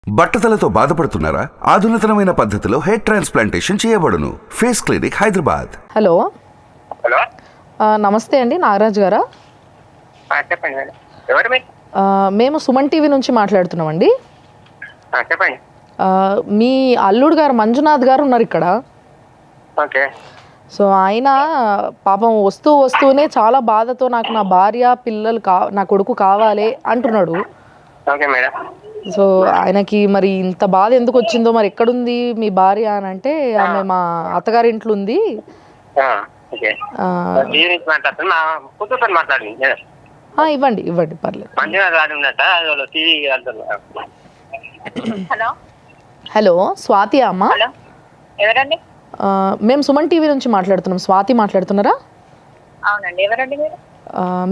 బట్టతలతో బాధపడుతున్నారా? ఆధునితనమైన పద్ధతిలో hair transplantation చేయబడును. Face clinic, Hyderabad. Hello hello నమస్తే అండి, నాగరాజ్ గారా? చెప్పండి మేడం. ఎవరు మీరు? మేము సుమన్ టీవీ నుంచి మాట్లాడుతున్నామండి. చెప్పండి. మీ అల్లుడు గారు మంజునాథ్ గారు ఉన్నారు ఇక్కడ. ఓకే. సో ఆయన పాపం వస్తూనే చాలా బాధతో నాకు నా భార్య పిల్లలు నా కొడుకు కావాలి అంటున్నాడు. Okay madam. సో ఆయనకి మరి ఇంత బాధ ఎందుకు వచ్చిందో, మరి ఎక్కడుంది మీ భార్య అని అంటే ఆమె మా అత్తగారి ఇంట్లో ఉంది. ఓకే. టీవీ నుంచి మాట్లాడుతున్నా, మా కూతురుతో మాట్లాడండి. ఇవ్వండి పర్లేదు. మంజునాథ్ గారు ఉన్నట్ట టీవీ వెళ్తున్నా. హలో హలో స్వాతి అమ్మ? హలో ఎవరండి? మేము సుమన్ టీవీ నుంచి మాట్లాడుతున్నాం. స్వాతి మాట్లాడుతున్నారా? అవునండి. ఎవరండి మీరు?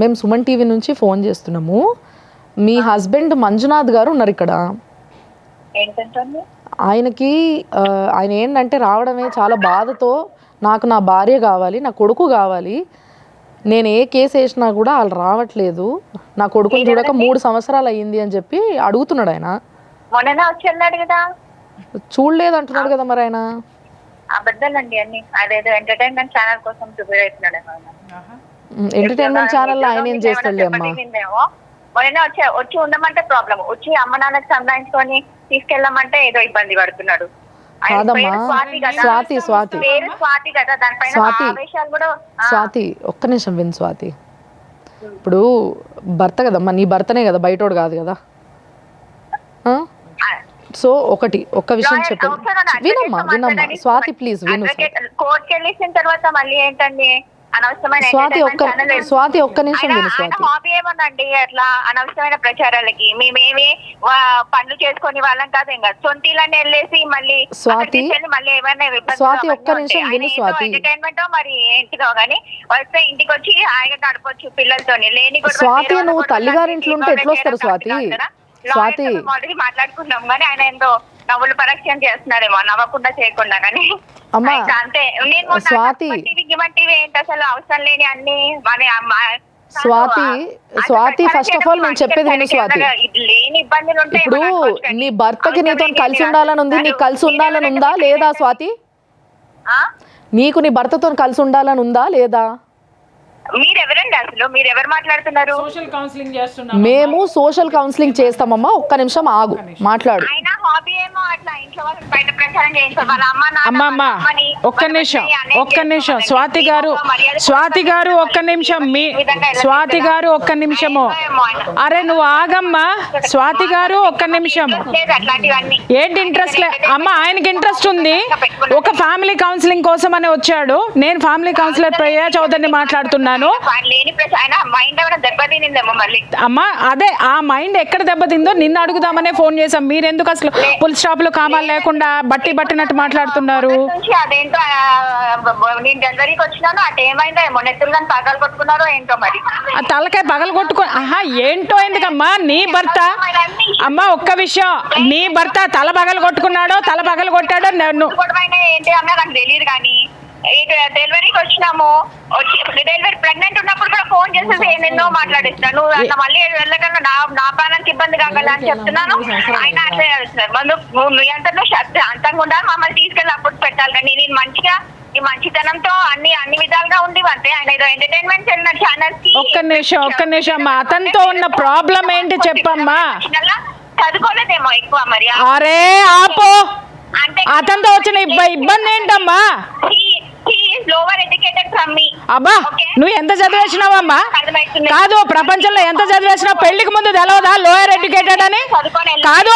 మేము సుమన్ టీవీ నుంచి ఫోన్ చేస్తున్నాము. మీ హస్బెండ్ మంజునాథ్ గారు ఉన్నారు ఇక్కడ. ఆయన ఏంటంటే రావడమే చాలా బాధతో నాకు నా భార్య కావాలి, నా కొడుకు కావాలి, నేను ఏ కేసు వేసినా కూడా వాళ్ళు రావట్లేదు, నా కొడుకుని చూడక 3 సంవత్సరాలు అయ్యింది అని చెప్పి అడుగుతున్నాడు. ఆయన చూడలేదు అంటున్నాడు కదా మరి ఆయన. అబద్ధాలండి అన్ని. అదేదో ఎంటర్టైన్మెంట్ ఛానల్ కోసం ప్రిపేర్ అవుతున్నాడు. ఎంటర్టైన్మెంట్ ఛానల్ ఆయన ఏం చేస్తాడు అమ్మా? మొన్న వచ్చి ఉండమంటే ప్రాబ్లం, వచ్చి అమ్మ నాన్నకి సంపాదించుకొని తీసుకెళ్ళమంటే ఏదో ఇబ్బంది పడుతున్నాడు. స్వాతి ఒక్క నిమిషం విను స్వాతి. ఇప్పుడు భర్త కదమ్మా, నీ భర్తనే కదా, బయటోడు కాదు కదా. సో ఒక్క విషయం చెప్పండి, వినమ్మా స్వాతి ప్లీజ్ విను. కోర్టుకి వెళ్ళేసిన తర్వాత మళ్ళీ ఏంటండి అనవసరమైన స్వాతి ఒక్క నిమిషం విను స్వాతి. హాబీ ఏమోనండి అట్లా అనవసరమైన ప్రచారాలకి మేమేమి పనులు చేసుకుని వాళ్ళం కాదు, ఇంకా సొంతీలన్నీ వెళ్ళేసి మళ్ళీ స్వాతి ఒక్క నిమిషం విను స్వాతి. ఎంటర్టైన్మెంట్ మరి ఏంటిదో గానీ వస్తే ఇంటికి వచ్చి హాయిగా గడపొచ్చు పిల్లలతో. లేని స్వాతి నువ్వు తల్లిగారింట్లో ఉంటే ఎట్లా వస్తారు స్వాతి? స్వాతి మాట్లాడుకున్నాం కానీ ఆయన ఏందో నవ్వులు పరీక్ష చేస్తున్నాడేమో, నవ్వకుండా చేయకుండా. కానీ అంతే. నేను స్వాతి ఏంటి అసలు అవసరం లేని అన్ని స్వాతి ఫస్ట్ ఆఫ్ ఆల్ నేను చెప్పేది విను స్వాతి. లేని ఇబ్బందులు ఉంటాయి. ఇప్పుడు నీ భర్తకి నీతో కలిసి ఉండాలని ఉంది, నీకు కలిసి ఉండాలని ఉందా లేదా స్వాతి? నీకు నీ భర్తతో కలిసి ఉండాలని ఉందా లేదా? మీరెవరండి అసలు? మీరెవరు మాట్లాడుతున్నారు? మేము సోషల్ కౌన్సిలింగ్ చేస్తామమ్మా. ఒక్క నిమిషం ఆగు, మాట్లాడు. అమ్మమ్మ ఒక్క నిమిషం స్వాతి గారు ఒక్క నిమిషము. అరే నువ్వు ఆగమ్మా. స్వాతి గారు ఒక్క నిమిషము. ఏంటి ఇంట్రెస్ట్ అమ్మ? ఆయనకి ఇంట్రెస్ట్ ఉంది, ఒక ఫ్యామిలీ కౌన్సిలింగ్ కోసం అని వచ్చాడు. నేను ఫ్యామిలీ కౌన్సిలర్ ప్రియా చౌదరిని మాట్లాడుతున్నాను. అమ్మా అదే ఆ మైండ్ ఎక్కడ దెబ్బతిందో నిన్ను అడుగుదామనే ఫోన్ చేసాం. మీరెందుకు అసలు ఫుల్ స్టాప్ లో కామాలు లేకుండా బట్టినట్టు మాట్లాడుతున్నారు? తలకాయ పగలు కొట్టుకో. ఏంటో ఎందుకమ్మా నీ భర్త? అమ్మా ఒక్క విషయం, నీ భర్త తల పగలు కొట్టుకున్నాడో తల పగలు కొట్టాడో ఏంటి అన్నా నాకు తెలియదు. కానీ డెలివరీకి వచ్చినాము, డెలివరీ ప్రెగ్నెంట్ ఉన్నప్పుడు కూడా ఫోన్ చేసేసి ఎన్నెన్నో మాట్లాడిస్తున్నాను. నువ్వు అట్లా మళ్ళీ వెళ్ళకన్నా నా ప్రాణానికి ఇబ్బంది కాగల అని చెప్తున్నాను. ఆయన అట్లా చేస్తున్నారు. ఎంతనో అంతంగా ఉండాలి, మమ్మల్ని తీసుకెళ్ళి అప్పుడు పెట్టాలి. కానీ నేను మంచిగా ఈ మంచితనంతో అన్ని విధాలుగా ఉంది. అంతే. ఆయన ఏదో ఎంటర్టైన్మెంట్ ఛానల్స్ కి ఒక్క నిమిషం అమ్మా. అతనితో ఉన్న ప్రాబ్లం ఏంటి చెప్పమ్మా? చదువుకోలేదేమో ఎక్కువ మరి. అరే ఆపో, అతనితో వచ్చిన ఇబ్బంది ఏంటమ్మా? అబ్బా నువ్వు ఎంత చదివేసినావమ్మా? కాదు ప్రపంచంలో ఎంత చదివేసినావు? పెళ్లికి ముందు తెలవదా లోయర్ ఎడ్యుకేటెడ్ అని? కాదు